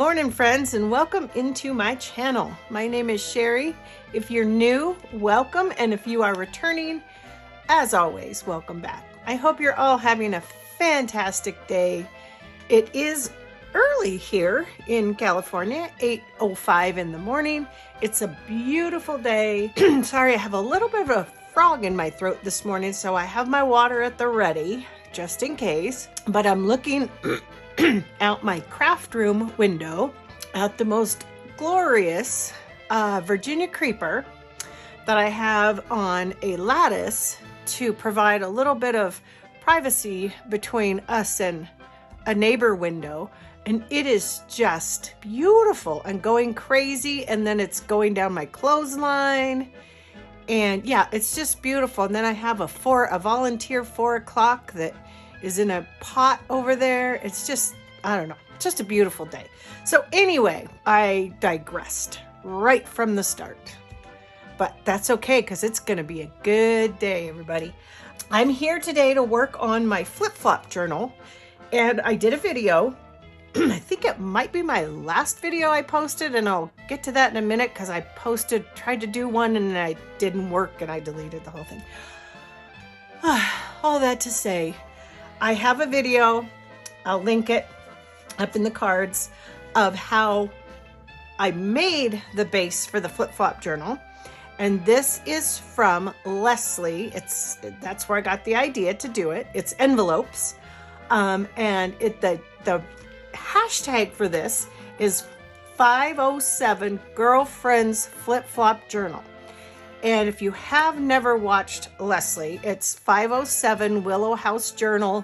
morning, friends, and welcome into my channel. My name is Shary. If you're new, welcome, and if you are returning, as always, welcome back. I hope you're all having a fantastic day. It is early here in California, 8:05 in the morning. It's a beautiful day. Sorry, I have a little bit of a frog in my throat this morning, so I have my water at the ready, just in case. But I'm looking out my craft room window at the most glorious Virginia creeper that I have on a lattice to provide a little bit of privacy between us and a neighbor window. And it is just beautiful and going crazy. And then it's going down my clothesline. And yeah, it's just beautiful. And then I have a volunteer 4 o'clock that is in a pot over there. It's just, I don't know, just a beautiful day. So anyway, I digressed right from the start, but that's okay because it's going to be a good day, everybody. I'm here today to work on my flip-flop journal, and I did a video. I think it might be my last video I posted, and I'll get to that in a minute because I tried to do one and I didn't work and I deleted the whole thing. All that to say, I have a video, I'll link it up in the cards, of how I made the base for the flip-flop journal. And this is from Leslie. That's where I got the idea to do it. It's envelopes. And the hashtag for this is 507 Girlfriends Flip-Flop Journal. And if you have never watched Leslie, it's 507 Willow House Journal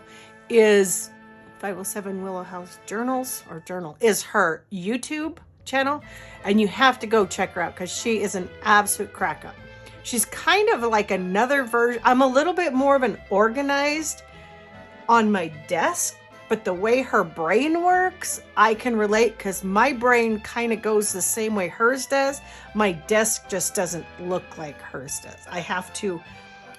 is 507 Willow House Journals or Journal is her YouTube channel. And you have to go check her out because she is an absolute crack up. She's kind of like another version. I'm a little bit more of an organized on my desk, but the way her brain works, I can relate because my brain kind of goes the same way hers does. My desk just doesn't look like hers does. I have to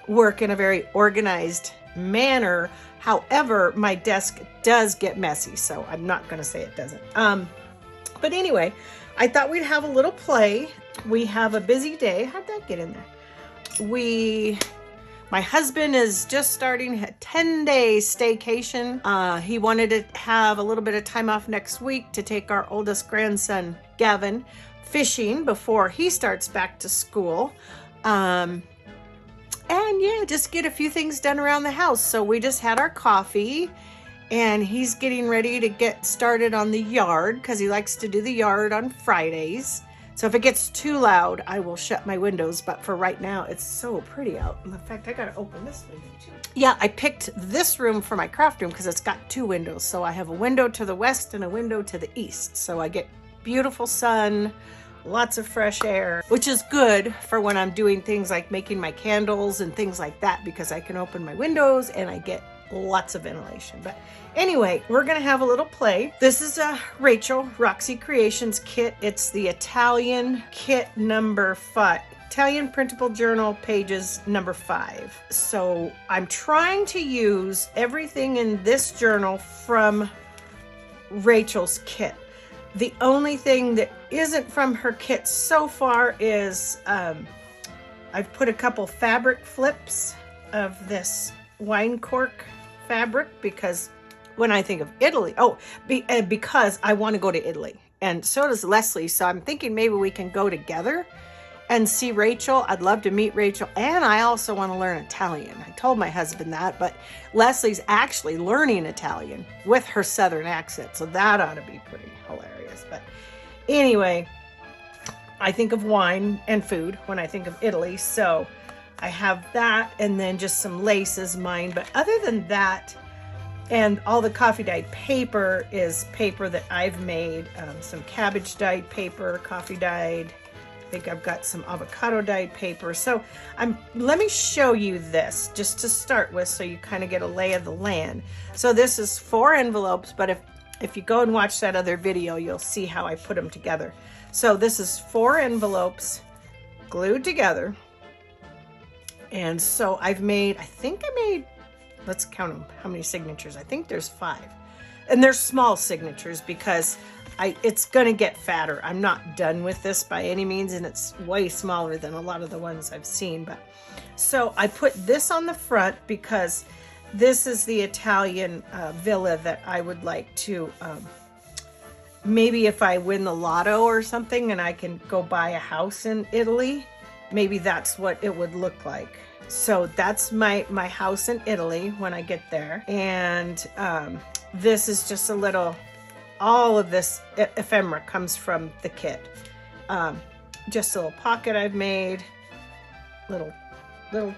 work in a very organized manner. However, my desk does get messy, so I'm not going to say it doesn't. But anyway, I thought we'd have a little play. We have a busy day. How'd that get in there? My husband is just starting a 10-day staycation. He wanted to have a little bit of time off next week to take our oldest grandson, Gavin, fishing before he starts back to school. And yeah, just get a few things done around the house. So we just had our coffee and he's getting ready to get started on the yard because he likes to do the yard on Fridays. So if it gets too loud, I will shut my windows. But for right now, it's so pretty out. In fact, I got to open this window too. Yeah, I picked this room for my craft room because it's got 2 windows. So I have a window to the west and a window to the east. So I get beautiful sun, lots of fresh air, which is good for when I'm doing things like making my candles and things like that because I can open my windows and I get lots of ventilation. But anyway, we're gonna have a little play. This is a Roxy Creations kit. It's the Italian kit number 5, Italian Printable Journal pages number 5. So I'm trying to use everything in this journal from Rachel's kit. The only thing that isn't from her kit so far is I've put a couple fabric flips of this wine cork fabric because when I think of Italy, because I want to go to Italy and so does Leslie. So I'm thinking maybe we can go together and see Rachel. I'd love to meet Rachel. And I also want to learn Italian. I told my husband that, but Leslie's actually learning Italian with her Southern accent. So that ought to be pretty hilarious. But anyway, I think of wine and food when I think of Italy. So I have that and then just some lace is mine. But other than that, and all the coffee dyed paper is paper that I've made. Some cabbage dyed paper, coffee dyed. I think I've got some avocado dyed paper. So let me show you this just to start with so you kind of get a lay of the land. So this is 4 envelopes, but if you go and watch that other video, you'll see how I put them together. So this is 4 envelopes glued together. And so I think I made, let's count them, how many signatures. I think there's 5. And they're small signatures because it's gonna get fatter. I'm not done with this by any means, and it's way smaller than a lot of the ones I've seen. But so I put this on the front because this is the Italian villa that I would like to, maybe if I win the lotto or something and I can go buy a house in Italy, maybe that's what it would look like. So that's my house in Italy when I get there. And this is just a little, all of this ephemera comes from the kit. Just a little pocket I've made, little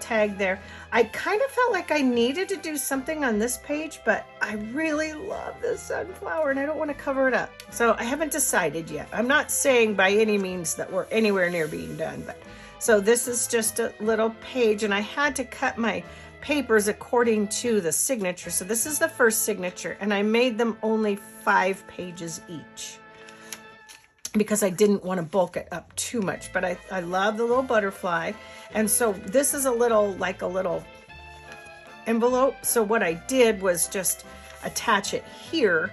tag there. I kind of felt like I needed to do something on this page, but I really love this sunflower and I don't want to cover it up. So I haven't decided yet. I'm not saying by any means that we're anywhere near being done, but so this is just a little page, and I had to cut my papers according to the signature. So this is the first signature, and I made them only 5 pages each because I didn't want to bulk it up too much, but I love the little butterfly. And so this is a little, like a little envelope. So what I did was just attach it here,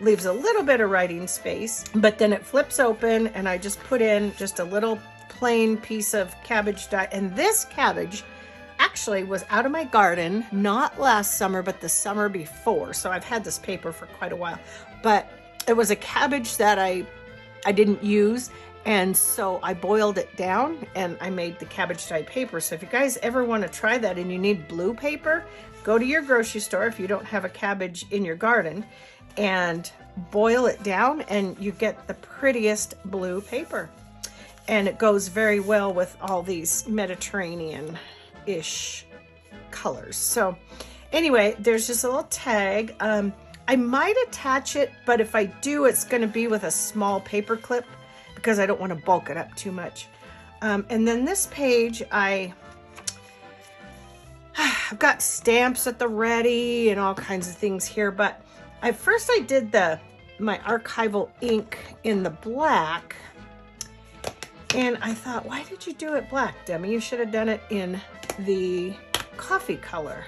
leaves a little bit of writing space, but then it flips open and I just put in just a little plain piece of cabbage dye. And this cabbage actually was out of my garden, not last summer, but the summer before. So I've had this paper for quite a while, but it was a cabbage that I didn't use. And so I boiled it down and I made the cabbage dye paper. So if you guys ever want to try that and you need blue paper, go to your grocery store if you don't have a cabbage in your garden and boil it down and you get the prettiest blue paper. And it goes very well with all these Mediterranean-ish colors. So anyway, there's just a little tag. I might attach it, but if I do, it's going to be with a small paper clip because I don't want to bulk it up too much. And then this page, I've got stamps at the ready and all kinds of things here, but first I did my archival ink in the black. And I thought, why did you do it black, Demi? You should have done it in the coffee color.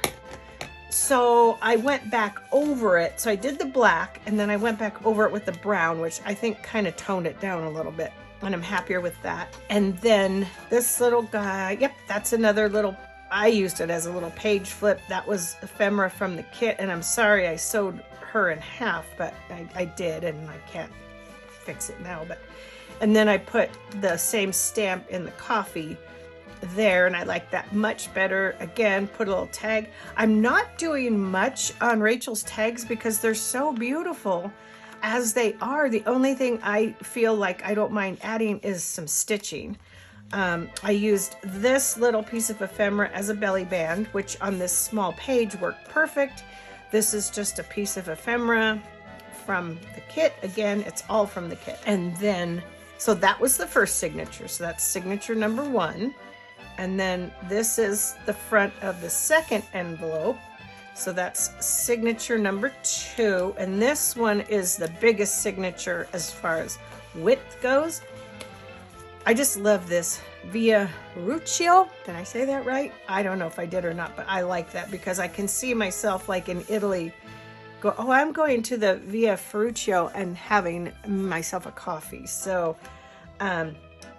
So I went back over it. So I did the black and then I went back over it with the brown, which I think kind of toned it down a little bit. And I'm happier with that. And then this little guy, yep, that's another little, I used it as a little page flip. That was ephemera from the kit. And I'm sorry I sewed her in half, but I did, and I can't fix it now. And then I put the same stamp in the coffee there, and I like that much better. Again, put a little tag. I'm not doing much on Rachel's tags because they're so beautiful as they are. The only thing I feel like I don't mind adding is some stitching. I used this little piece of ephemera as a belly band, which on this small page worked perfect. This is just a piece of ephemera from the kit. Again, it's all from the kit. And then, so that was the first signature. So that's signature number 1. And then this is the front of the second envelope. So that's signature number 2. And this one is the biggest signature as far as width goes. I just love this Via Ruccio. Did I say that right? I don't know if I did or not, but I like that because I can see myself like in Italy go, oh, I'm going to the Via Ferruccio and having myself a coffee. So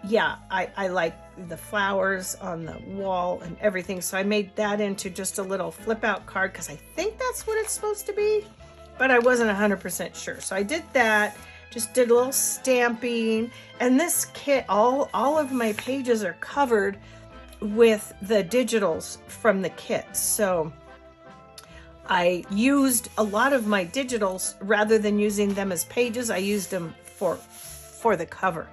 yeah, I like the flowers on the wall and everything. So I made that into just a little flip out card because I think that's what it's supposed to be, but I wasn't 100% sure. So I did that, just did a little stamping. And this kit, all of my pages are covered with the digitals from the kit. So I used a lot of my digitals rather than using them as pages. I used them for the cover.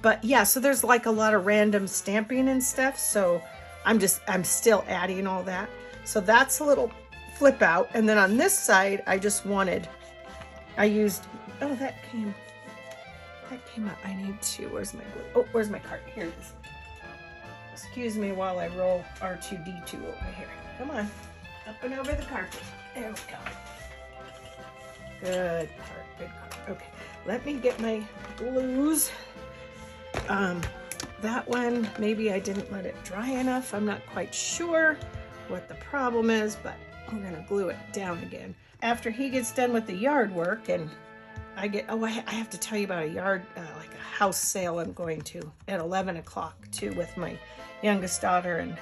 But yeah, so there's like a lot of random stamping and stuff. So I'm still adding all that. So that's a little flip out. And then on this side, I used, oh, that came up. I need to, where's my glue? Oh, where's my cart? Here it is. Excuse me while I roll R2-D2 over here. Come on, up and over the carpet. There we go. Good cart, good cart. Okay, let me get my glues. That one, maybe I didn't let it dry enough. I'm not quite sure what the problem is, but I'm gonna glue it down again. After he gets done with the yard work and I have to tell you about a yard, like a house sale I'm going to at 11 o'clock too, with my youngest daughter and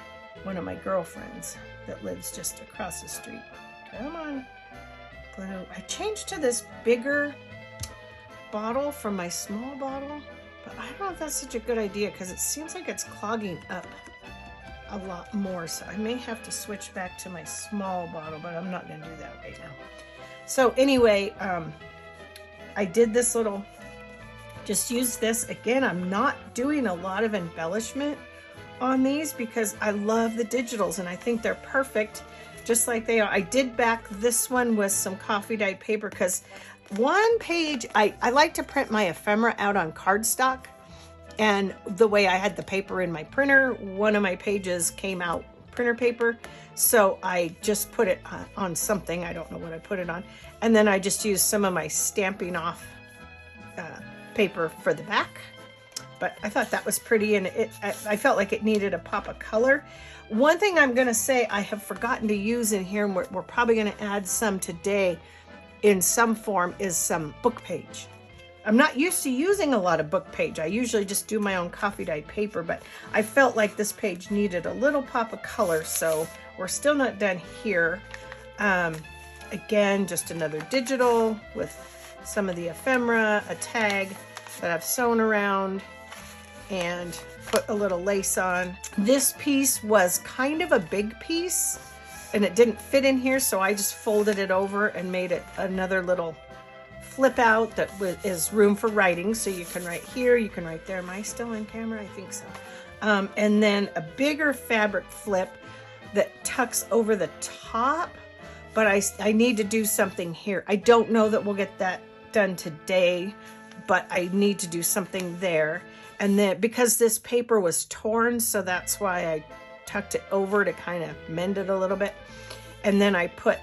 one of my girlfriends that lives just across the street. Come on, glue. I changed to this bigger bottle from my small bottle, but I don't know if that's such a good idea because it seems like it's clogging up a lot more. So I may have to switch back to my small bottle, but I'm not going to do that right now. So anyway, I did this little, just use this. Again, I'm not doing a lot of embellishment on these because I love the digitals and I think they're perfect just like they are. I did back this one with some coffee dyed paper because one page, I like to print my ephemera out on cardstock, and the way I had the paper in my printer, one of my pages came out printer paper. So I just put it on something. I don't know what I put it on. And then I just used some of my Stampin' Off paper for the back. But I thought that was pretty, and I felt like it needed a pop of color. One thing I'm going to say I have forgotten to use in here, and we're probably going to add some today in some form, is some book page. I'm not used to using a lot of book page. I usually just do my own coffee dyed paper, but I felt like this page needed a little pop of color, so we're still not done here. Again, just another digital with some of the ephemera, a tag that I've sewn around, and put a little lace on. This piece was kind of a big piece, and it didn't fit in here, so I just folded it over and made it another little flip out that is room for writing. So you can write here, you can write there. Am I still on camera? I think so. And then a bigger fabric flip that tucks over the top, but I need to do something here. I don't know that we'll get that done today, but I need to do something there. And then because this paper was torn, so that's why I tucked it over to kind of mend it a little bit. And then I put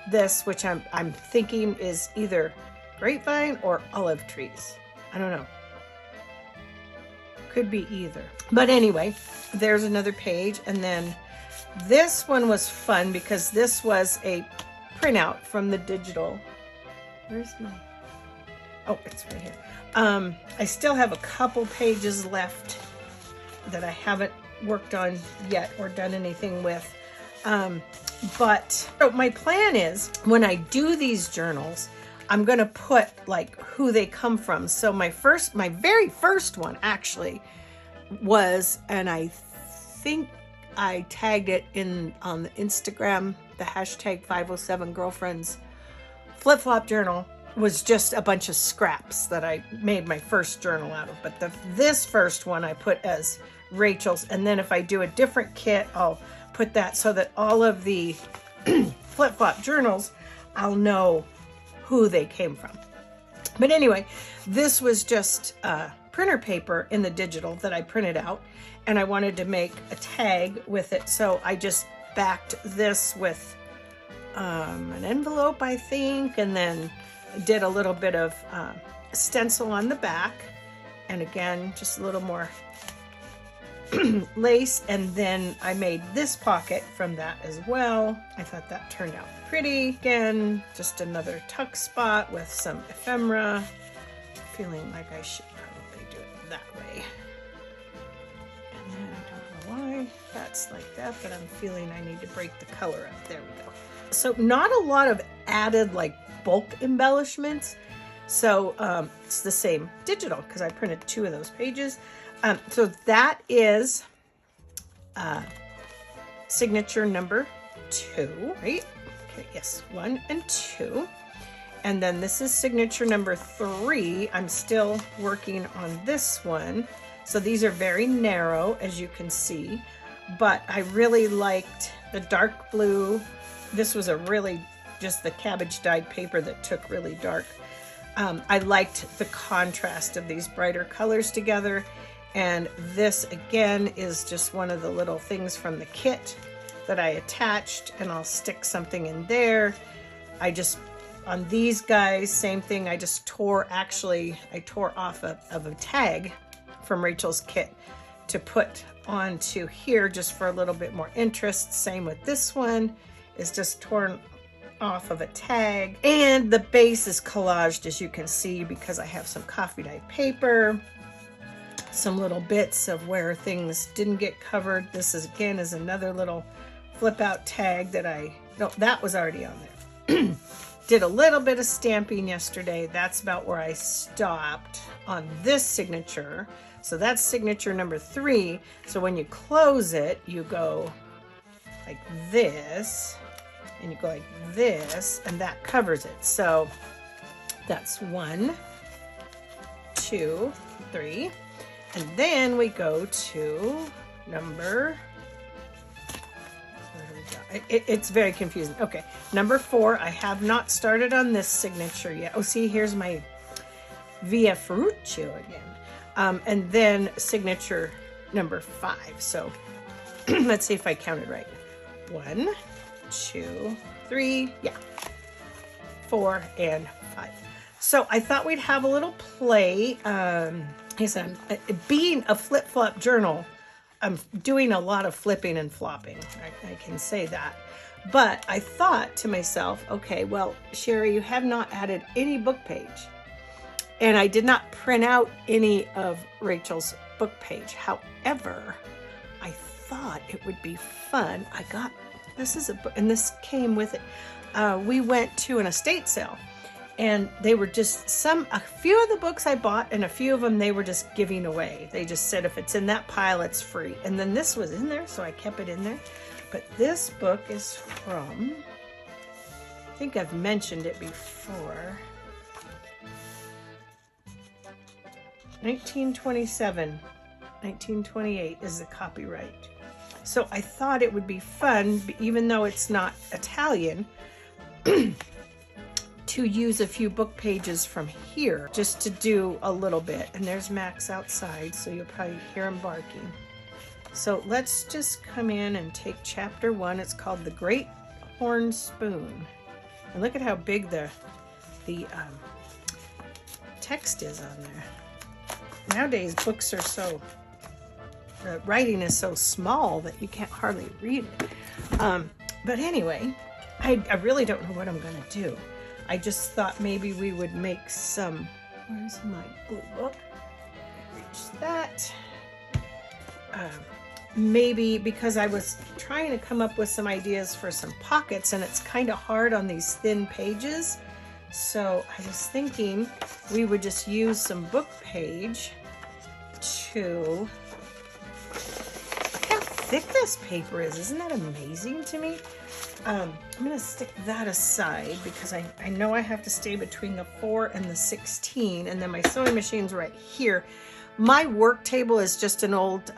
this, which I'm thinking is either grapevine or olive trees. I don't know. Could be either. But anyway, there's another page. And then this one was fun because this was a printout from the digital. Where's my... Oh, it's right here. I still have a couple pages left that I haven't worked on yet or done anything with. But so my plan is when I do these journals, I'm going to put like who they come from. So my very first one actually was, and I think I tagged it on the Instagram, the hashtag 507 girlfriends flip flop journal, was just a bunch of scraps that I made my first journal out of. But this first one I put as Rachel's, and then if I do a different kit, I'll put that so that all of the flip flop journals, I'll know who they came from. But anyway, this was just printer paper in the digital that I printed out, and I wanted to make a tag with it, so I just backed this with an envelope, I think, and then did a little bit of stencil on the back, and again just a little more lace, and then I made this pocket from that as well. I thought that turned out pretty. Again, just another tuck spot with some ephemera. Feeling like I should probably do it that way. And then I don't know why that's like that, but I'm feeling I need to break the color up. There we go. So not a lot of added like bulk embellishments. So it's the same digital because I printed 2 of those pages. So that is signature number 2, right? Okay, yes, 1 and 2. And then this is signature number 3. I'm still working on this one. So these are very narrow, as you can see, but I really liked the dark blue. This was a really just the cabbage dyed paper that took really dark. I liked the contrast of these brighter colors together. And this again is just one of the little things from the kit that I attached, and I'll stick something in there. On these guys, same thing. I tore off of a tag from Rachel's kit to put onto here just for a little bit more interest. Same with this one, is just torn off of a tag. And the base is collaged, as you can see, because I have some coffee dye paper, some little bits of where things didn't get covered. This is, again, is another little flip out tag that that was already on there. Did a little bit of stamping yesterday. That's about where I stopped on this signature. So that's signature number 3. So when you close it, you go like this, and you go like this, and that covers it. So that's 1, 2, 3. And then we go to number, where do we go? It's very confusing. Okay, number 4. I have not started on this signature yet. Oh, see, here's my Via Ferruccio again. And then signature number 5. So let's see if I counted right. 1, 2, 3, yeah, 4, and 5. So I thought we'd have a little play. Like I said, being a flip-flop journal, I'm doing a lot of flipping and flopping. I can say that. But I thought to myself, okay, well, Shary, you have not added any book page. And I did not print out any of Rachel's book page. However, I thought it would be fun. This is a book, and this came with it. We went to an estate sale. And they were just a few of the books I bought, and a few of them they were just giving away. They just said, if it's in that pile, it's free. And then this was in there, so I kept it in there. But this book is from, I think I've mentioned it before, 1927, 1928 is the copyright. So I thought it would be fun, even though it's not Italian, to use a few book pages from here, just to do a little bit. And there's Max outside, so you'll probably hear him barking. So let's just come in and take chapter 1. It's called The Great Horn Spoon. And look at how big the text is on there. Nowadays, books are so, the writing is so small that you can't hardly read it. But anyway, I really don't know what I'm going to do. I just thought maybe we would make some, where's my blue book? Reach that. Maybe because I was trying to come up with some ideas for some pockets, and it's kind of hard on these thin pages. So I was thinking we would just use some book page to, look how thick this paper is. Isn't that amazing to me? I'm going to stick that aside because I know I have to stay between the 4 and the 16, and then my sewing machine's right here. My work table is just an old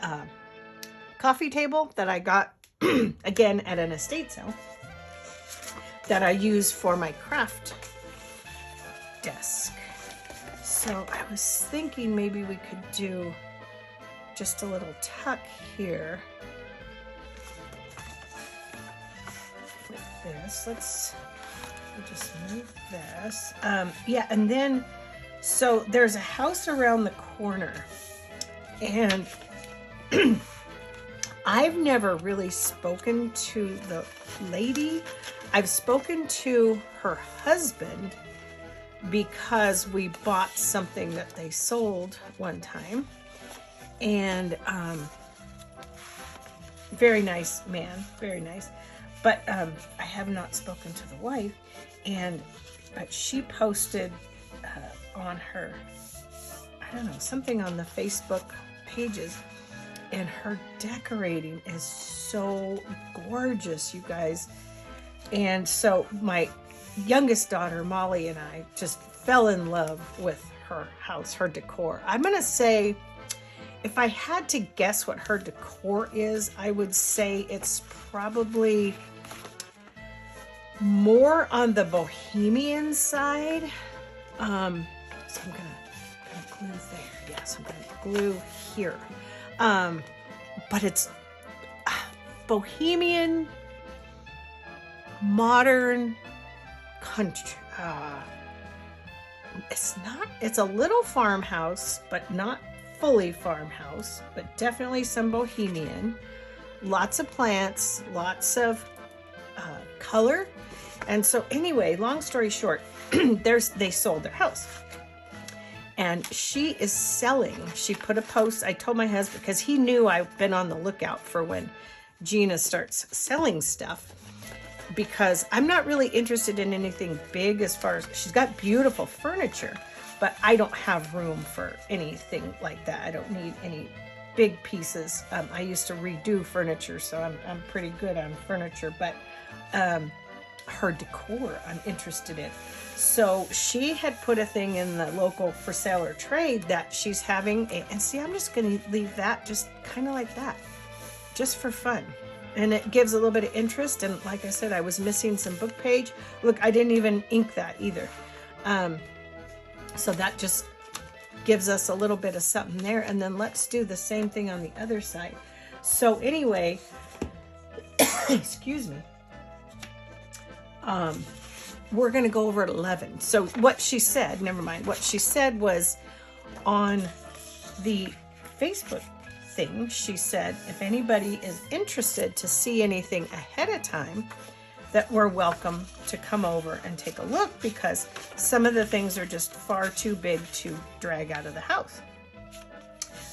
coffee table that I got, again, at an estate sale that I use for my craft desk. So I was thinking maybe we could do just a little tuck here. This. Let's just move this. Yeah, and then, so there's a house around the corner, and I've never really spoken to the lady. I've spoken to her husband because we bought something that they sold one time, and very nice man, very nice. But I have not spoken to the wife, but she posted on her, I don't know, something on the Facebook pages, and her decorating is so gorgeous, you guys. And so my youngest daughter, Molly, and I just fell in love with her house, her decor. I'm going to say, if I had to guess what her decor is, I would say it's probably more on the bohemian side. So I'm gonna glue there. Yes, I'm gonna glue here. But it's bohemian, modern country. It's a little farmhouse, but not fully farmhouse, but definitely some bohemian. Lots of plants, lots of color, And so anyway, long story short, they sold their house. And she is selling. She put a post. I told my husband, because he knew I've been on the lookout for when Gina starts selling stuff, because I'm not really interested in anything big as far as, she's got beautiful furniture, but I don't have room for anything like that. I don't need any big pieces. I used to redo furniture, so I'm pretty good on furniture, but her decor I'm interested in. So she had put a thing in the local for sale or trade that she's having and see, I'm just going to leave that just kind of like that, just for fun. And it gives a little bit of interest. And like I said, I was missing some book page. Look, I didn't even ink that either. So that just gives us a little bit of something there. And then let's do the same thing on the other side. So anyway, excuse me. We're going to go over at 11. So what she said, never mind. What she said was on the Facebook thing, she said, if anybody is interested to see anything ahead of time, that we're welcome to come over and take a look, because some of the things are just far too big to drag out of the house.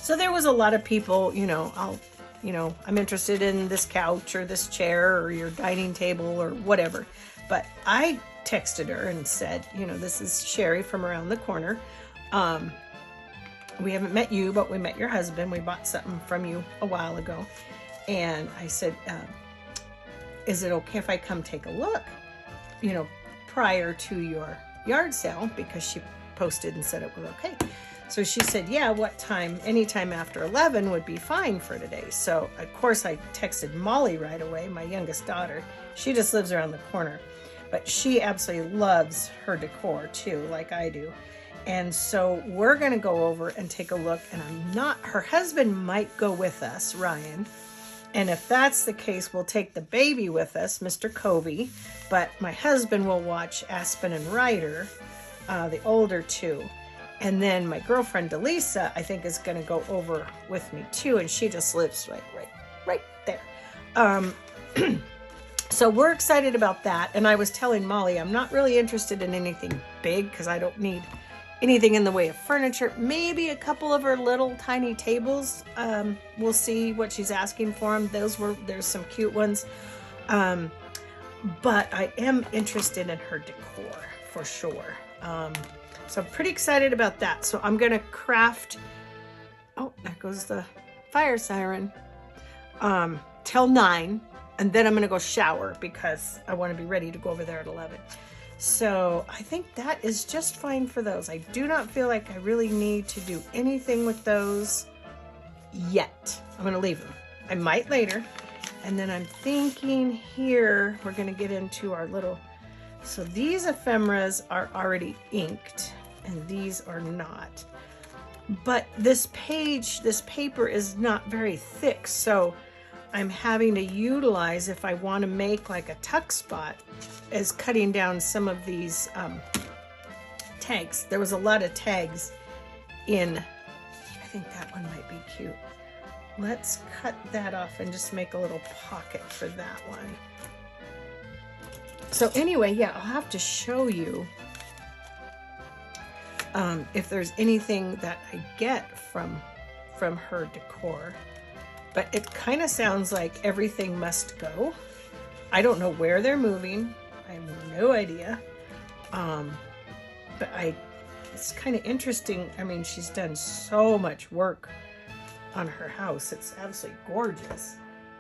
So there was a lot of people, I'm interested in this couch or this chair or your dining table or whatever. But I texted her and said, this is Sherry from around the corner. We haven't met you, but we met your husband. We bought something from you a while ago. And I said, is it okay if I come take a look, prior to your yard sale? Because she posted and said it was okay. So she said, yeah, what time? Anytime after 11 would be fine for today. So of course I texted Molly right away, my youngest daughter. She just lives around the corner. But she absolutely loves her decor too, like I do. And so we're going to go over and take a look. And her husband might go with us, Ryan. And if that's the case, we'll take the baby with us, Mr. Covey. But my husband will watch Aspen and Ryder, the older two. And then my girlfriend, Delisa, I think is going to go over with me too. And she just lives right there. So we're excited about that. And I was telling Molly, I'm not really interested in anything big because I don't need anything in the way of furniture. Maybe a couple of her little tiny tables. We'll see what she's asking for them. There's some cute ones. But I am interested in her decor for sure. So I'm pretty excited about that. So I'm going to craft. Oh, there goes the fire siren. Till 9. And then I'm going to go shower because I want to be ready to go over there at 11. So I think that is just fine for those. I do not feel like I really need to do anything with those yet. I'm going to leave them. I might later. And then I'm thinking here, we're going to get into our little, so these ephemeras are already inked and these are not. But this paper is not very thick. So I'm having to utilize, if I want to make like a tuck spot, is cutting down some of these tags. There was a lot of tags in, I think that one might be cute. Let's cut that off and just make a little pocket for that one. So anyway, yeah, I'll have to show you if there's anything that I get from her decor. But it kind of sounds like everything must go. I don't know where they're moving. I have no idea. But it's kind of interesting. I mean, she's done so much work on her house. It's absolutely gorgeous.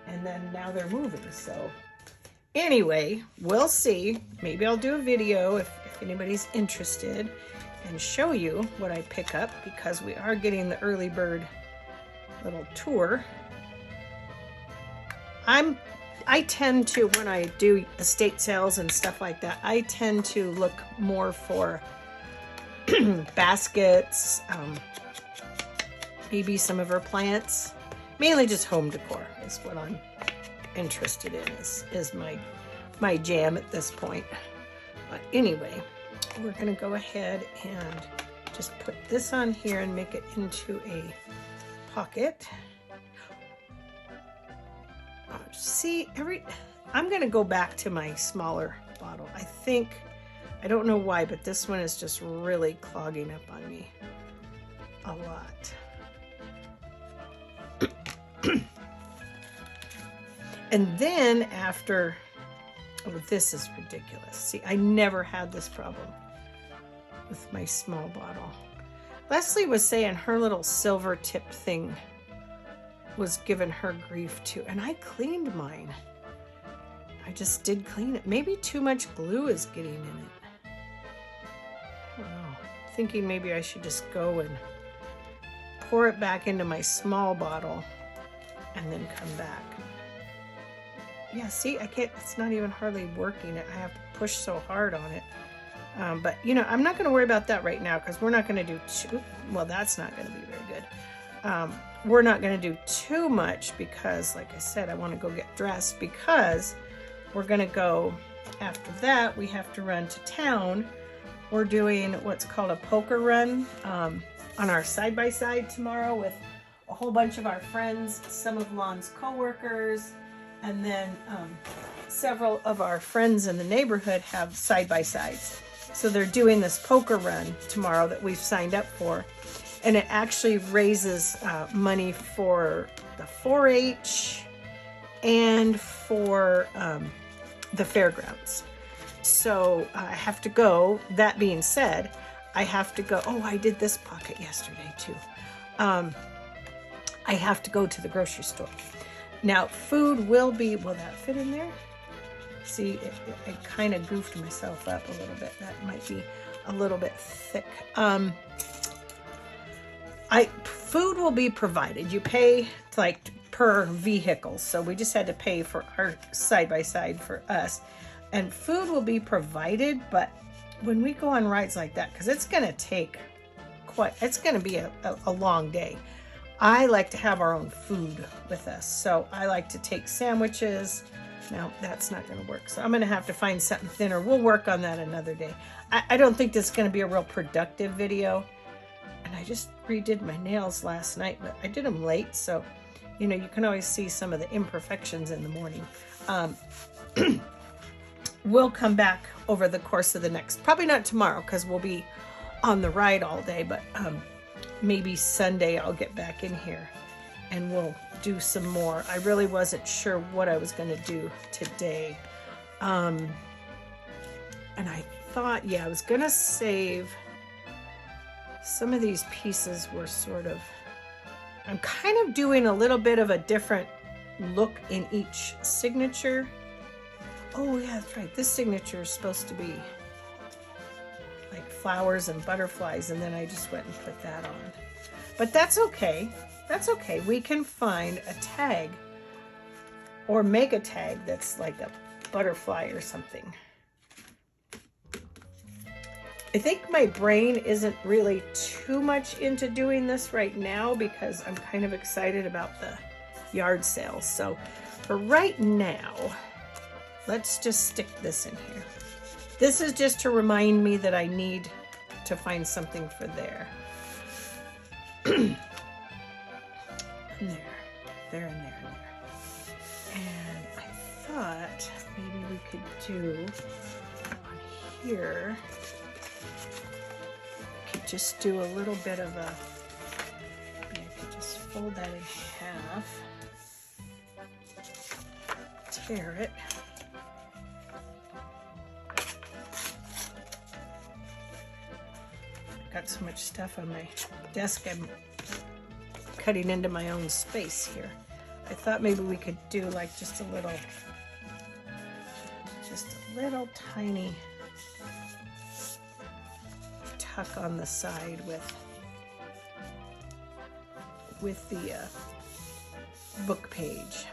And then now they're moving. So anyway, we'll see. Maybe I'll do a video if anybody's interested and show you what I pick up, because we are getting the early bird little tour. I tend to, when I do estate sales and stuff like that, I tend to look more for baskets, maybe some of her plants, mainly just home decor is what I'm interested in, is my jam at this point. But anyway, we're going to go ahead and just put this on here and make it into a pocket. See, I'm going to go back to my smaller bottle. I don't know why, but this one is just really clogging up on me a lot. And then after, oh, this is ridiculous. See, I never had this problem with my small bottle. Leslie was saying her little silver tip thing was giving her grief too, and I cleaned mine. I just did clean it. Maybe too much glue is getting in it. I don't know. Thinking maybe I should just go and pour it back into my small bottle and then come back. Yeah, see, I can't, it's not even hardly working. I have to push so hard on it. But, you know, I'm not going to worry about that right now because we're not going to do well, that's not going to be very good. We're not going to do too much because, like I said, I want to go get dressed because we're going to go, after that, we have to run to town. We're doing what's called a poker run on our side-by-side tomorrow with a whole bunch of our friends, some of Lon's co-workers, and then several of our friends in the neighborhood have side-by-sides. So they're doing this poker run tomorrow that we've signed up for. And it actually raises money for the 4-H and for the fairgrounds. So I have to go. That being said, I have to go. Oh, I did this pocket yesterday too. I have to go to the grocery store. Now, food will be, will that fit in there? See, I kind of goofed myself up a little bit. That might be a little bit thick. Food will be provided. You pay like per vehicle. So we just had to pay for our side-by-side for us. And food will be provided, but when we go on rides like that, because it's going to take it's going to be a long day. I like to have our own food with us. So I like to take sandwiches. Now that's not going to work. So I'm going to have to find something thinner. We'll work on that another day. I don't think this is going to be a real productive video. And I just redid my nails last night, but I did them late. So, you know, you can always see some of the imperfections in the morning. We'll come back over the course of the next, probably not tomorrow because we'll be on the ride all day, but maybe Sunday I'll get back in here and we'll do some more. I really wasn't sure what I was going to do today. And I thought, yeah, I was going to save some of these pieces were sort of, I'm kind of doing a little bit of a different look in each signature. Oh yeah, that's right. This signature is supposed to be like flowers and butterflies, and then I just went and put that on. But that's okay. That's okay. We can find a tag or make a tag that's like a butterfly or something. I think my brain isn't really too much into doing this right now because I'm kind of excited about the yard sales. So for right now, let's just stick this in here. This is just to remind me that I need to find something for there. And there, and there. And I thought maybe we could do on here, I could just do a little bit of a, maybe I could just fold that in half, tear it. Got so much stuff on my desk, I'm cutting into my own space here. I thought maybe we could do like just a little tiny tuck on the side with the book page.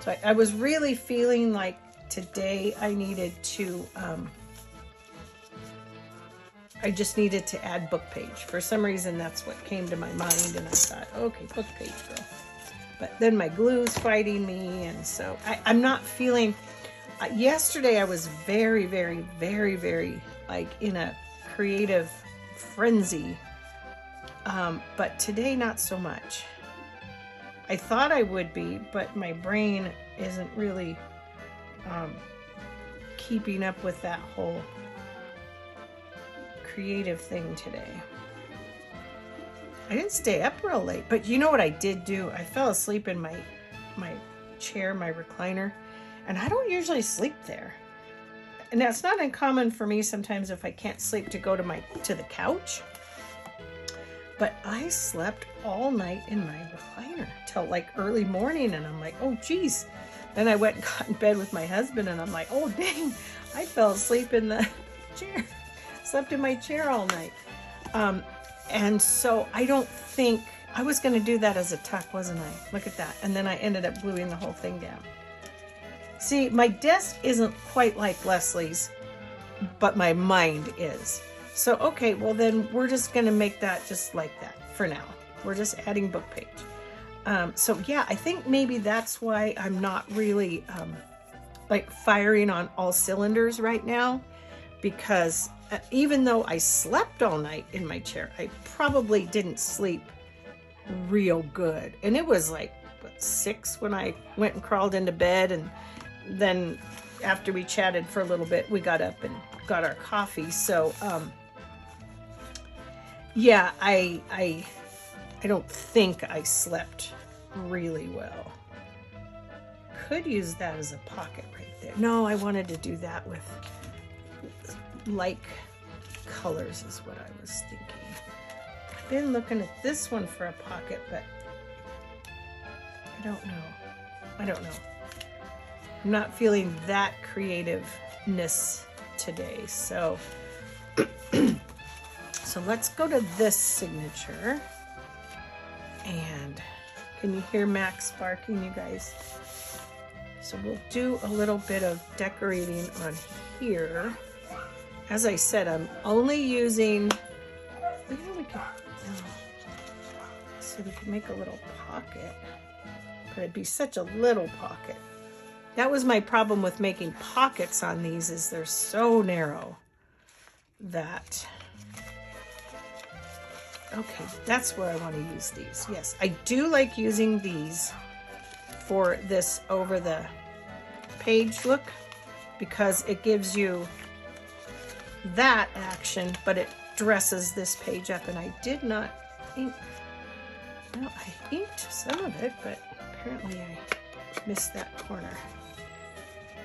So I was really feeling like today I needed to I just needed to add book page. For some reason, that's what came to my mind, and I thought, okay, book page, girl. But then my glue's fighting me, and so I'm not feeling... yesterday, I was very, very, very, very, like, in a creative frenzy. But today, not so much. I thought I would be, but my brain isn't really... keeping up with that whole creative thing today. I didn't stay up real late, but you know what I did do? I fell asleep in my chair, my recliner, and I don't usually sleep there. And that's not uncommon for me sometimes if I can't sleep to go to the couch. But I slept all night in my recliner till like early morning, and I'm like, oh geez. Then I went and got in bed with my husband, and I'm like, oh dang, I fell asleep in the chair. Slept in my chair all night. And so I don't think, I was going to do that as a tuck, wasn't I? Look at that. And then I ended up gluing the whole thing down. See, my desk isn't quite like Leslie's, but my mind is. So, okay, well then we're just going to make that just like that for now. We're just adding book page. So yeah, I think maybe that's why I'm not really like firing on all cylinders right now, because even though I slept all night in my chair, I probably didn't sleep real good. And it was like, what, 6 when I went and crawled into bed, and then after we chatted for a little bit, we got up and got our coffee. So yeah, I don't think I slept really well. Could use that as a pocket right there. No, I wanted to do that with like colors is what I was thinking. I've been looking at this one for a pocket, but I don't know. I'm not feeling that creativeness today. So so let's go to this signature. And can you hear Max barking, you guys? So we'll do a little bit of decorating on here. As I said, I'm only using, so we can make a little pocket, but it'd be such a little pocket. That was my problem with making pockets on these, is they're so narrow that, okay, that's where I want to use these. Yes, I do like using these for this over the page look, because it gives you that action, but it dresses this page up. And I did not ink, well, I inked some of it, but apparently I missed that corner.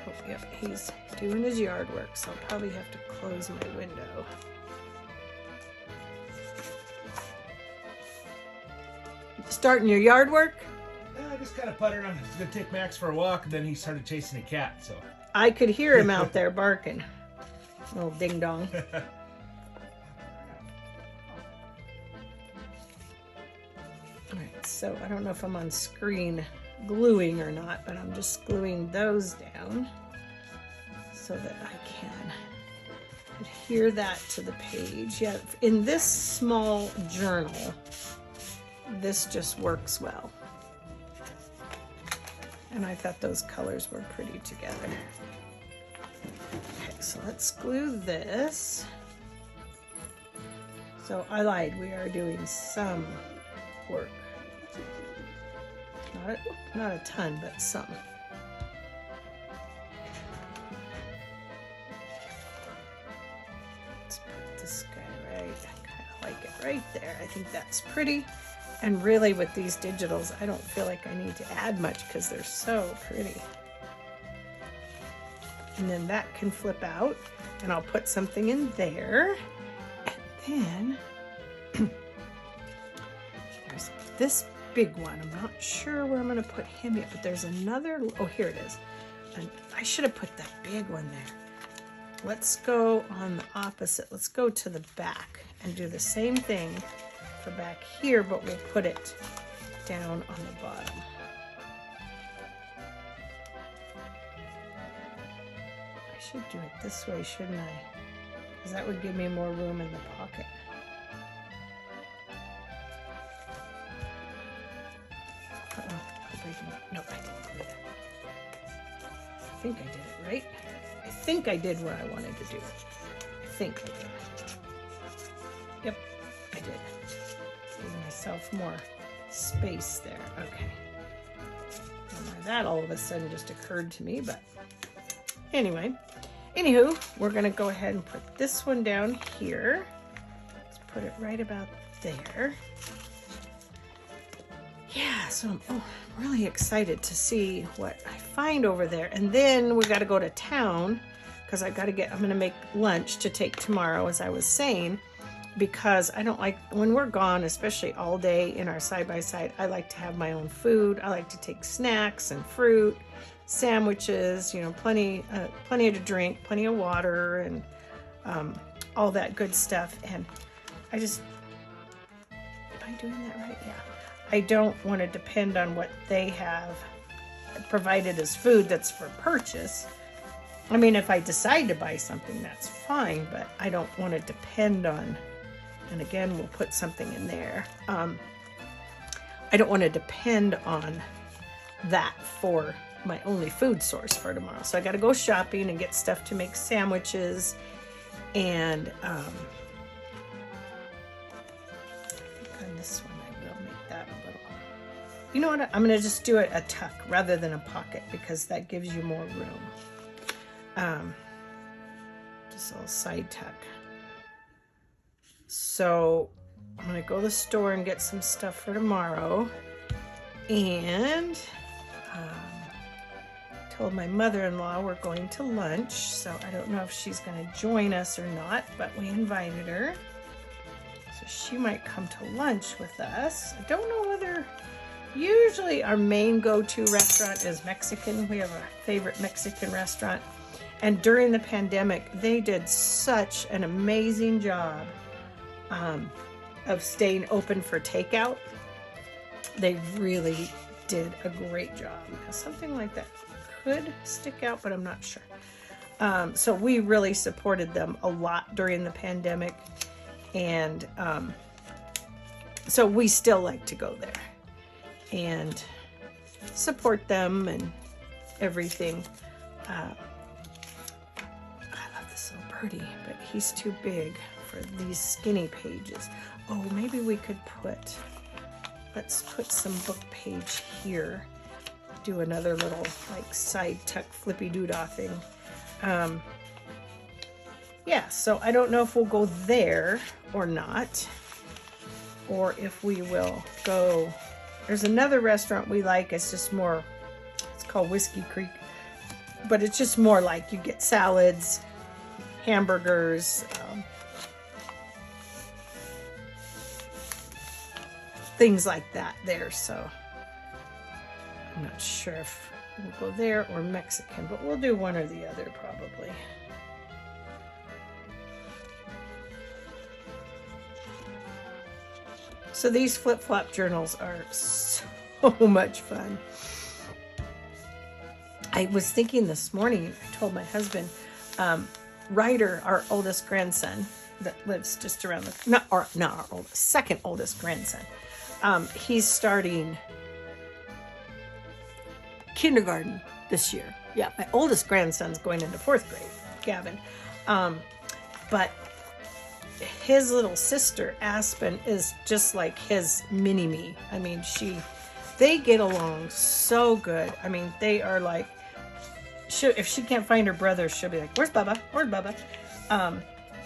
Oh, yep, he's doing his yard work, so I'll probably have to close my window. Starting your yard work? I just kind of puttered. I'm going to take Max for a walk, and then he started chasing a cat, so. I could hear him out there barking. Little ding dong. Alright, so I don't know if I'm on screen gluing or not, but I'm just gluing those down so that I can adhere that to the page. Yeah, in this small journal, this just works well. And I thought those colors were pretty together. Okay, so let's glue this. So I lied, we are doing some work. Not a ton, but some. Let's put this guy right, I kind of like it right there. I think that's pretty. And really with these digitals, I don't feel like I need to add much because they're so pretty. And then that can flip out, and I'll put something in there. And then there's this big one. I'm not sure where I'm going to put him yet, but there's another. Oh, here it is. And I should have put that big one there. Let's go on the opposite. Let's go to the back and do the same thing for back here, but we'll put it down on the bottom. I should do it this way, shouldn't I? Because that would give me more room in the pocket. Nope, I didn't do that. I think I did it right. I think I did what I wanted to do. I think I did. Yep, I did. Giving myself more space there. Okay. That all of a sudden just occurred to me, but anyway. Anywho, we're going to go ahead and put this one down here. Let's put it right about there. Yeah, so I'm really excited to see what I find over there. And then we got to go to town because I'm going to make lunch to take tomorrow, as I was saying, because I don't like, when we're gone, especially all day in our side-by-side, I like to have my own food. I like to take snacks and fruit, sandwiches, you know, plenty to drink, plenty of water, and all that good stuff. And I just, am I doing that right? Yeah. I don't want to depend on what they have provided as food that's for purchase. I mean, if I decide to buy something, that's fine, but I don't want to depend on, and again, we'll put something in there. I don't want to depend on that for my only food source for tomorrow. So I got to go shopping and get stuff to make sandwiches, and I think on this one I will make that a little, you know what, I'm going to just do it a tuck rather than a pocket because that gives you more room. Just a little side tuck. So I'm going to go to the store and get some stuff for tomorrow, and told my mother-in-law we're going to lunch, so I don't know if she's going to join us or not, but we invited her, so she might come to lunch with us. I don't know whether, usually our main go-to restaurant is Mexican. We have a favorite Mexican restaurant, and during the pandemic they did such an amazing job of staying open for takeout. They really did a great job. Now, something like that could stick out, but I'm not sure. So we really supported them a lot during the pandemic, and so we still like to go there and support them and everything. I love this little birdie, but he's too big for these skinny pages. Oh, maybe we could let's put some book page here. Do another little like side tuck flippy doodah thing. Yeah, so I don't know if we'll go there or not, or if we will go, there's another restaurant we like, it's just more, it's called Whiskey Creek, but it's just more like you get salads, hamburgers, things like that there. So I'm not sure if we'll go there or Mexican, but we'll do one or the other probably. So these flip-flop journals are so much fun. I was thinking this morning, I told my husband, Ryder, our oldest grandson that lives just around the, not our oldest, second oldest grandson, he's starting kindergarten this year. Yeah, my oldest grandson's going into 4th grade, Gavin. But his little sister, Aspen, is just like his mini-me. I mean, they get along so good. I mean, they are like, if she can't find her brother, she'll be like, where's Bubba? Where's Bubba?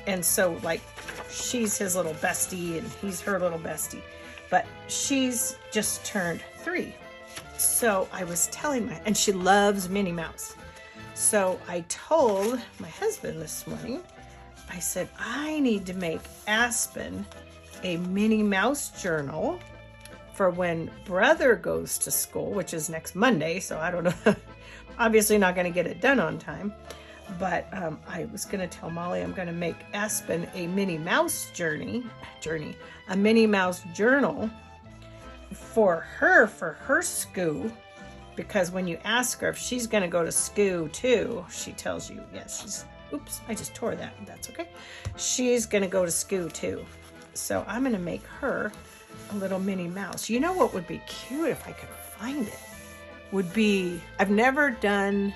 And so, like, she's his little bestie, and he's her little bestie. But she's just turned 3. So I was telling and she loves Minnie Mouse. So I told my husband this morning, I said, I need to make Aspen a Minnie Mouse journal for when brother goes to school, which is next Monday. So I don't know, obviously not going to get it done on time. But I was going to tell Molly I'm going to make Aspen a Minnie Mouse a Minnie Mouse journal for her school, because when you ask her if she's going to go to school too, she tells you, yes, oops, I just tore that. That's okay. She's going to go to school too. So I'm going to make her a little Minnie Mouse. You know what would be cute if I could find it? Would be, I've never done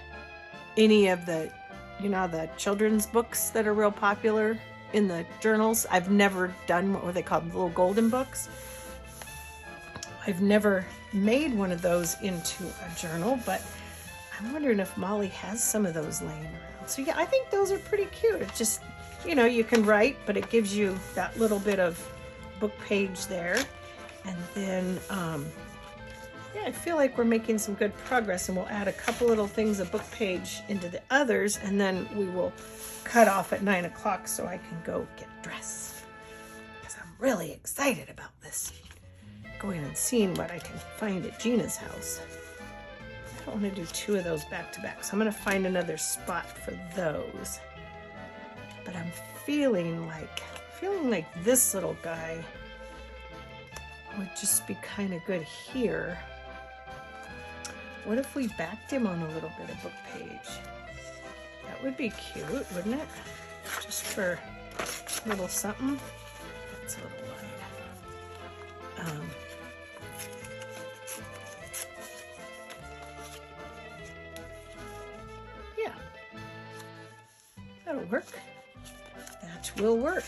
any of the, the children's books that are real popular in the journals. I've never done what they call little golden books. I've never made one of those into a journal, but I'm wondering if Molly has some of those laying around. So yeah, I think those are pretty cute. It's just, you know, you can write, but it gives you that little bit of book page there. And then, yeah, I feel like we're making some good progress, and we'll add a couple little things, a book page into the others, and then we will cut off at 9 o'clock so I can go get dressed. Because I'm really excited about this. Going and seeing what I can find at Gina's house. I don't want to do 2 of those back to back, so I'm going to find another spot for those. But I'm feeling like this little guy would just be kind of good here. What if we backed him on a little bit of book page? That would be cute, wouldn't it? Just for a little something. That's a little wide. Yeah, that'll work. That will work.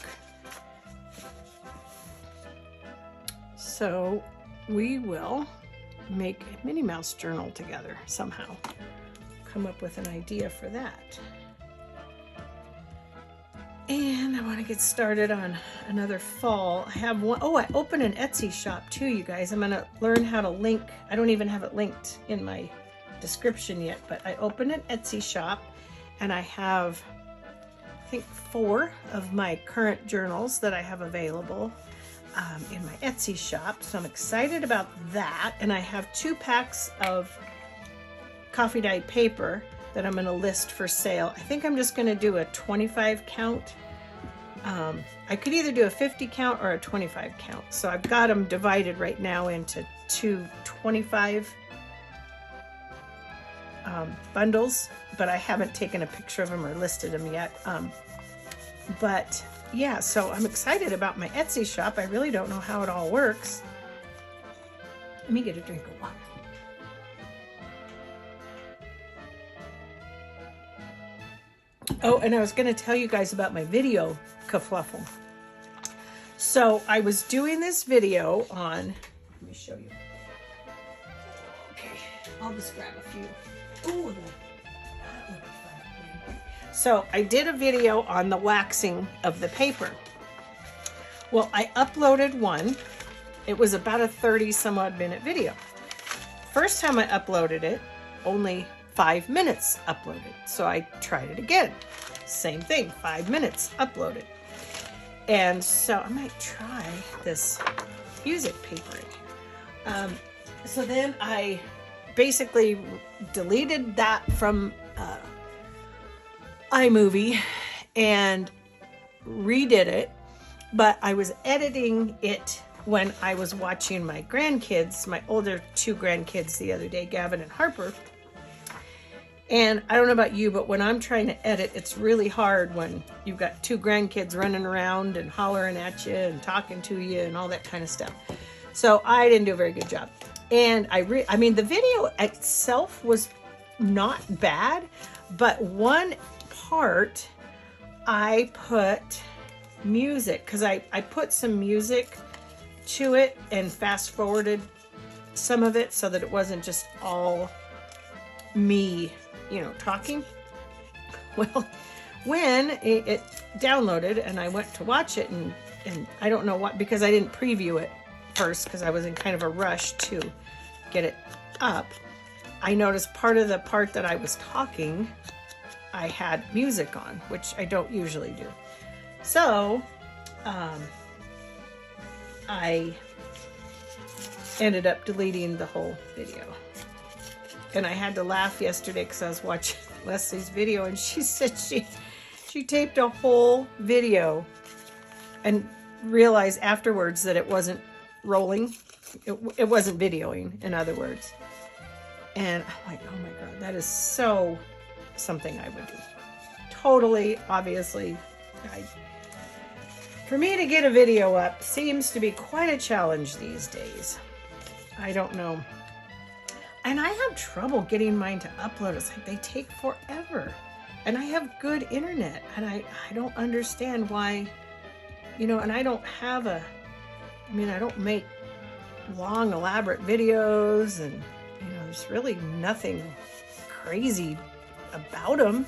So we will make a Minnie Mouse journal together somehow. Come up with an idea for that. And I want to get started on another fall. I have one, oh, I opened an Etsy shop too, you guys. I'm going to learn how to link. I don't even have it linked in my description yet, but I opened an Etsy shop, and I have, I think, 4 of my current journals that I have available in my Etsy shop. So I'm excited about that. And I have 2 packs of coffee dyed paper that I'm going to list for sale. I think I'm just going to do a 25 count. I could either do a 50 count or a 25 count. So I've got them divided right now into 2 25 bundles, but I haven't taken a picture of them or listed them yet. But yeah, so I'm excited about my Etsy shop. I really don't know how it all works. Let me get a drink of water. Oh, and I was going to tell you guys about my video kerfluffle. So I was doing this video on, let me show you. Okay, I'll just grab a few. Ooh, that would be fun. So I did a video on the waxing of the paper. Well, I uploaded one. It was about a 30 some odd minute video. First time I uploaded it, only 5 minutes uploaded. So I tried it again. Same thing, 5 minutes uploaded. And so I might try this music papering. So then I basically deleted that from iMovie and redid it, but I was editing it when I was watching my grandkids, my older 2 grandkids the other day, Gavin and Harper. And I don't know about you, but when I'm trying to edit, it's really hard when you've got 2 grandkids running around and hollering at you and talking to you and all that kind of stuff. So I didn't do a very good job. And I mean, the video itself was not bad, but one part I put music, because I put some music to it and fast forwarded some of it so that it wasn't just all me, you know, talking. Well, when it downloaded and I went to watch it, and I don't know what, because I didn't preview it first because I was in kind of a rush to get it up, I noticed part of the part that I was talking, I had music on, which I don't usually do. So I ended up deleting the whole video. And I had to laugh yesterday because I was watching Leslie's video, and she said she taped a whole video and realized afterwards that it wasn't rolling. It wasn't videoing, in other words. And I'm like, oh my God, that is so something I would do. Totally, obviously. For me to get a video up seems to be quite a challenge these days. I don't know. And I have trouble getting mine to upload. It's like they take forever. And I have good internet. And I don't understand why, you know, and I don't have I don't make long, elaborate videos. And, you know, there's really nothing crazy about them.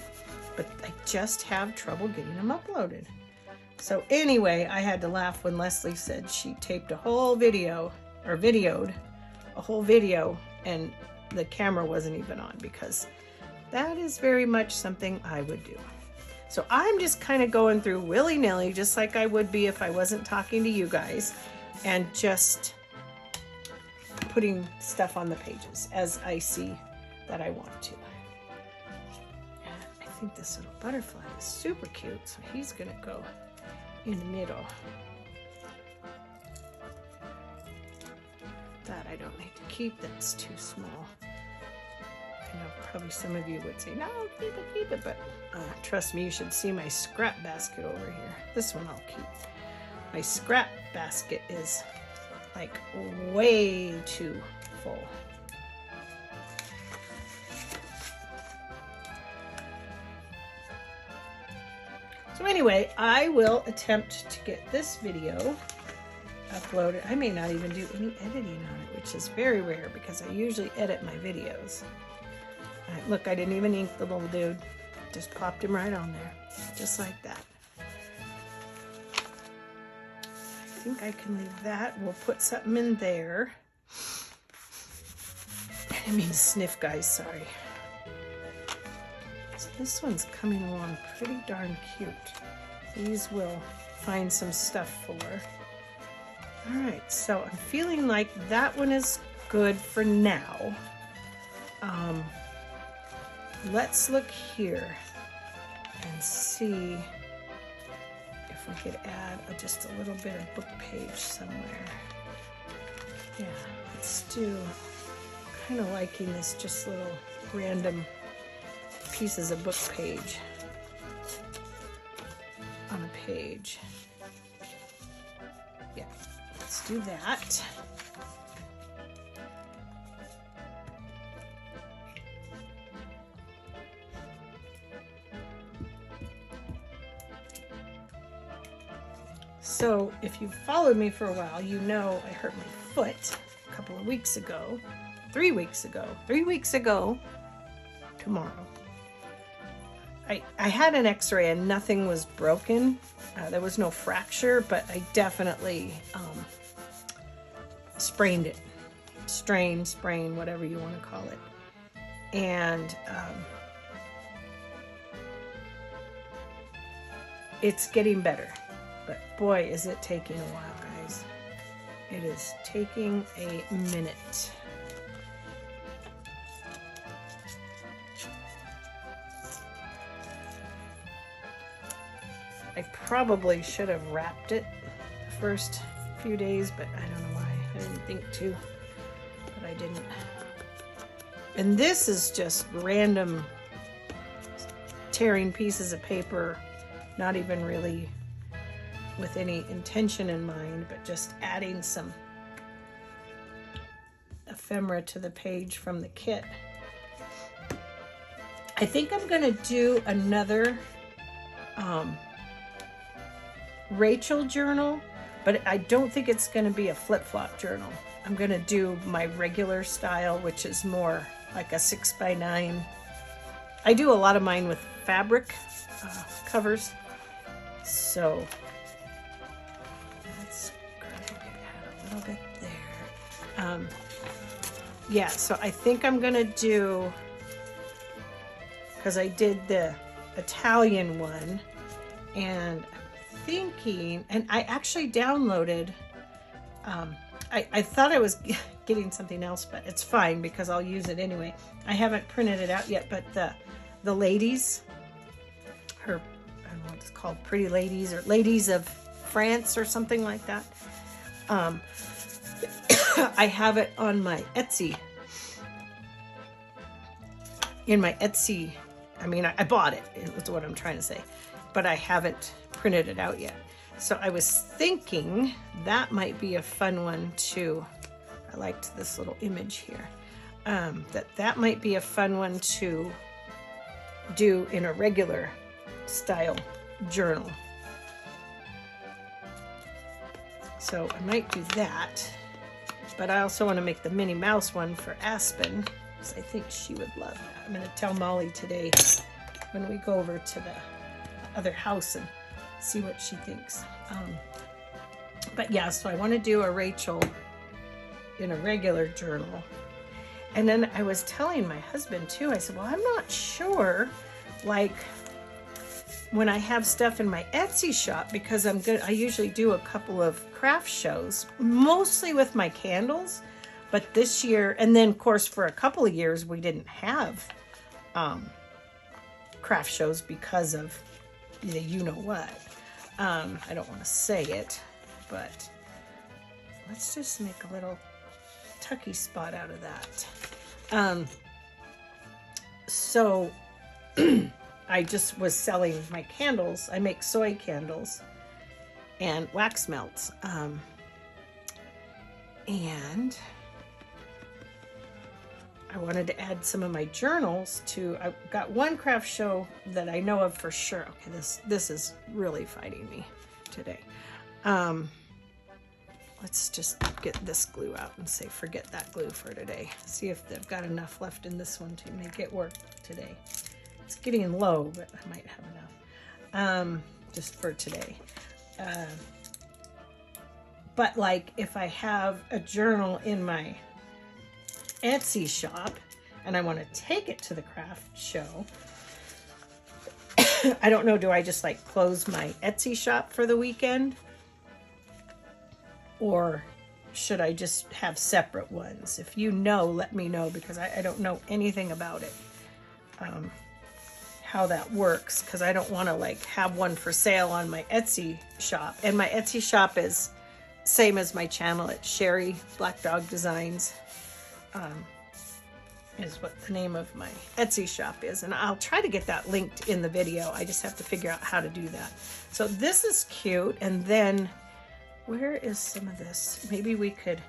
but I just have trouble getting them uploaded. So anyway, I had to laugh when Leslie said she taped a whole video, or videoed a whole video, and the camera wasn't even on, because that is very much something I would do. So I'm just kind of going through willy-nilly, just like I would be if I wasn't talking to you guys, and just putting stuff on the pages as I see that I want to. I think this little butterfly is super cute, so he's gonna go in the middle. That I don't need to keep, that's too small. I know probably some of you would say, no, keep it, but trust me, you should see my scrap basket over here. This one I'll keep. My scrap basket is like way too full. So anyway, I will attempt to get this video uploaded. I may not even do any editing on it, which is very rare because I usually edit my videos. Look, I didn't even ink the little dude. Just popped him right on there, just like that. I think I can leave that. We'll put something in there. I didn't mean to sniff, guys, sorry. So this one's coming along pretty darn cute. These will find some stuff for. All right, so I'm feeling like that one is good for now. Let's look here and see if we could add just a little bit of book page somewhere. Yeah, let's do, kind of liking this just little random pieces of book page on a page. Yeah, let's do that. So if you've followed me for a while, you know I hurt my foot a couple of weeks ago, 3 weeks ago tomorrow. I had an x-ray and nothing was broken. There was no fracture, but I definitely sprained it. Sprain, whatever you want to call it. And it's getting better. But boy, is it taking a while, guys. It is taking a minute. I probably should have wrapped it the first few days, but I don't know why. I didn't think to, but I didn't. And this is just random tearing pieces of paper, not even really with any intention in mind, but just adding some ephemera to the page from the kit. I think I'm gonna do another Rachel journal, but I don't think it's gonna be a flip-flop journal. I'm gonna do my regular style, which is more like a 6x9. I do a lot of mine with fabric covers, so a little bit there. Yeah, so I think I'm gonna do, because I did the Italian one, and I'm thinking, and I actually downloaded, I thought I was getting something else, but it's fine because I'll use it anyway. I haven't printed it out yet, but the ladies, I don't know what it's called, Pretty Ladies or Ladies of France or something like that. I have it on my Etsy. In my Etsy, I mean, I bought it, is what I'm trying to say, but I haven't printed it out yet. So I was thinking that might be a fun one too. I liked this little image here. That might be a fun one to do in a regular style journal. So I might do that, but I also want to make the Minnie Mouse one for Aspen, because I think she would love that. I'm going to tell Molly today when we go over to the other house and see what she thinks. But yeah, so I want to do a Rachel in a regular journal. And then I was telling my husband too, I said, well, I'm not sure, like when I have stuff in my Etsy shop, because I usually do a couple of craft shows, mostly with my candles, but this year, and then of course for a couple of years, we didn't have craft shows because of you know what. I don't want to say it, but let's just make a little tucky spot out of that. So I just was selling my candles. I make soy candles and wax melts. And I wanted to add some of my journals to, I've got one craft show that I know of for sure. Okay, this is really fighting me today. Let's just get this glue out and say, forget that glue for today. See if they've got enough left in this one to make it work today. It's getting low, but I might have enough just for today. But like if I have a journal in my Etsy shop and I want to take it to the craft show, I don't know, do I just like close my Etsy shop for the weekend? Or should I just have separate ones? If you know, let me know, because I don't know anything about it. How that works, because I don't want to like have one for sale on my Etsy shop. And my Etsy shop is same as my channel. It's Shary-Black Dog Designs. Is what the name of my Etsy shop is. And I'll try to get that linked in the video. I just have to figure out how to do that. So this is cute. And then where is some of this? Maybe we could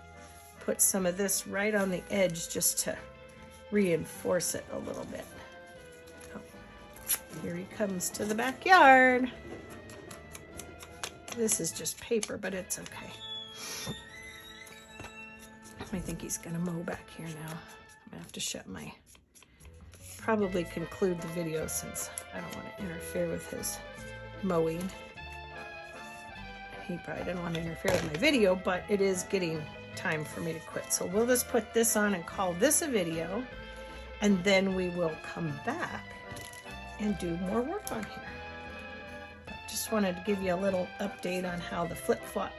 put some of this right on the edge just to reinforce it a little bit. Oh, here he comes to the backyard. This is just paper, but it's okay. I think he's gonna mow back here now. I'm gonna have to shut my, probably conclude the video since I don't want to interfere with his mowing. He probably didn't want to interfere with my video, but it is getting time for me to quit. So we'll just put this on and call this a video, and then we will come back and do more work on here. But just wanted to give you a little update on how the flip-flop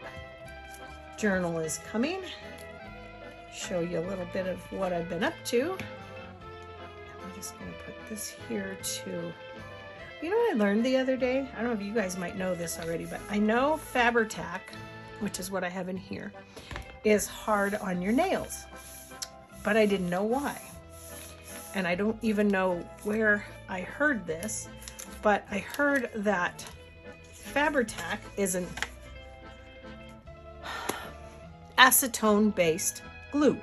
journal is coming. Show you a little bit of what I've been up to. I'm just going to put this here too. You know what I learned the other day? I don't know if you guys might know this already, but I know Fabri-Tac, which is what I have in here, is hard on your nails, but I didn't know why. And I don't even know where I heard this, but I heard that Fabri-Tac is an acetone-based glue.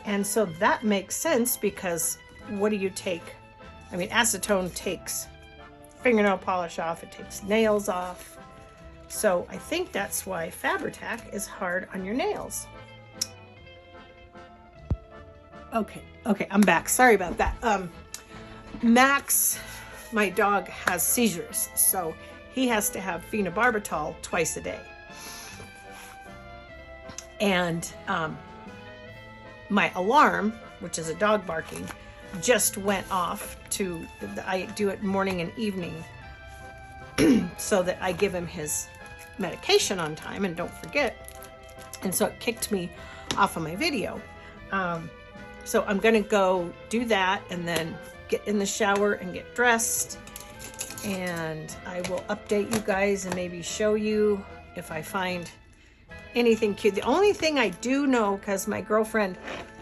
And so that makes sense, because what do you take? I mean, acetone takes fingernail polish off, it takes nails off. So I think that's why Fabri-Tac is hard on your nails. Okay, I'm back. Sorry about that. Max, my dog, has seizures, so he has to have phenobarbital twice a day. And my alarm, which is a dog barking, just went off to, I do it morning and evening so that I give him his medication on time and don't forget. And so it kicked me off of my video. So I'm gonna go do that and then get in the shower and get dressed. And I will update you guys and maybe show you if I find anything cute. The only thing I do know, because my girlfriend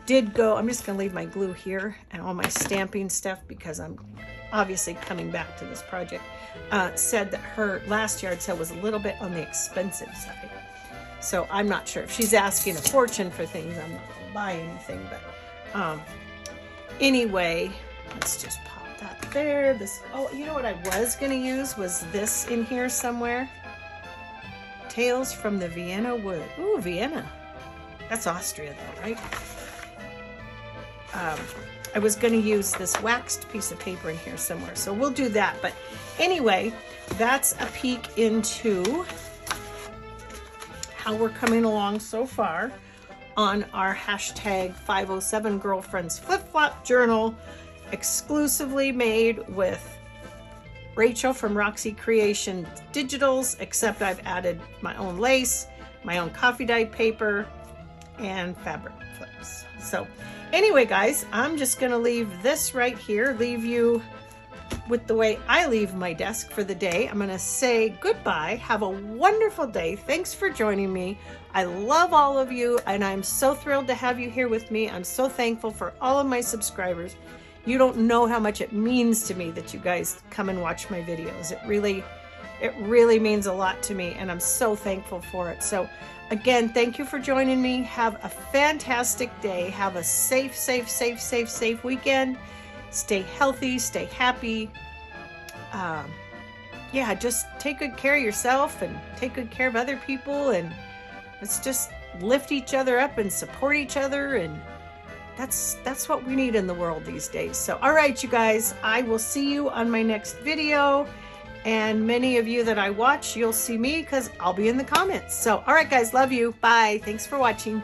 did go, I'm just gonna leave my glue here and all my stamping stuff because I'm obviously coming back to this project, said that her last yard sale was a little bit on the expensive side. So I'm not sure. If she's asking a fortune for things, I'm not gonna buy anything, but anyway, let's just pop that there. This, oh, you know what I was gonna use was this in here somewhere. Tales from the Vienna Wood. Ooh, Vienna. That's Austria though, right? I was going to use this waxed piece of paper in here somewhere, so we'll do that. But anyway, that's a peek into how we're coming along so far on our hashtag 507 Girlfriends Flip Flop Journal, exclusively made with Rachel from Roxy Creations Digitals, except I've added my own lace, my own coffee dyed paper, and fabric flips. So anyway, guys, I'm just gonna leave this right here, leave you with the way I leave my desk for the day. I'm gonna say goodbye. Have a wonderful day. Thanks for joining me. I love all of you, and I'm so thrilled to have you here with me. I'm so thankful for all of my subscribers. You don't know how much it means to me that you guys come and watch my videos. It really means a lot to me, and I'm so thankful for it. So again, thank you for joining me. Have a fantastic day. Have a safe weekend. Stay healthy, stay happy. Yeah, just take good care of yourself and take good care of other people, and let's just lift each other up and support each other, and that's what we need in the world these days. So all right, you guys, I will see you on my next video, and many of you that I watch, you'll see me because I'll be in the comments. So all right, guys, love you. Bye. Thanks for watching.